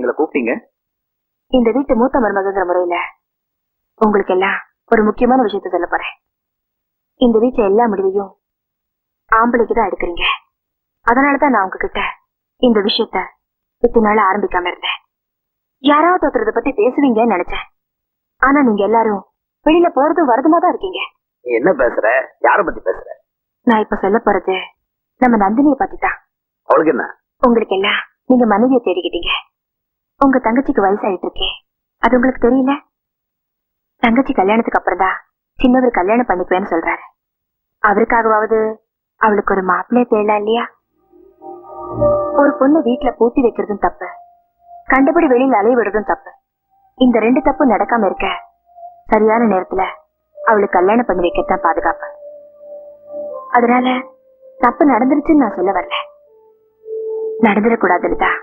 எங்களை கூப்பிட்டீங்க? இந்த வீட்டு மூத்த மருமகங்கிற முறையில உங்களுக்கு எல்லாம் ஒரு முக்கியமான விஷயத்த சொல்ல போறேன். இந்த வீட்டு எல்லா முடிவையும் ஆம்பளைக்கு தான் எடுக்கிறீங்க. அதனாலதான் நான் உங்ககிட்ட இந்த விஷயத்த இத்தனை நாள் ஆரம்பிக்காம இருந்தேன். யாராவது ஒருத்தரத பத்தி பேசுவீங்கன்னு நினைச்சேன். ஆனா நீங்க எல்லாரும் வெளியில போறதும் வரதுமா தான் இருக்கீங்க. நீ என்ன பேசுற? யார பத்தி பேசுற? நான் இப்ப சொல்ல போறது நம்ம நந்தினிய பத்தி தான். அவளுக்கு என்ன? உங்களுக்கு எல்லாம் நீங்க மனைவியை தேடிக்கிட்டீங்க. உங்க தங்கச்சிக்கு வயசாயிட்டு இருக்கே, அது உங்களுக்கு தெரியல? தங்கச்சி கல்யாணத்துக்கு அப்புறம் தான் சின்னவர் கல்யாணம் பண்ணிக்குவேன்னு சொல்றாரு. அவருக்காகவாவது அவளுக்கு ஒரு மாப்பிள்ளைய தேடலாம் இல்லையா? ஒரு பொண்ணு வீட்டுல பூட்டி வைக்கிறதும் தப்பு, கண்டபடி வெளியில் அலைய விடுறதும் தப்பு. இந்த 2 தப்பு நடக்காம இருக்க சரியான நேரத்துல அவளுக்கு கல்யாணம் பண்ணி வைக்கத்தான் பாதுகாப்பு. அதனால தப்பு நடந்துருச்சுன்னு நான் சொல்ல வரல, நடந்துடக்கூடாதுன்னு தான்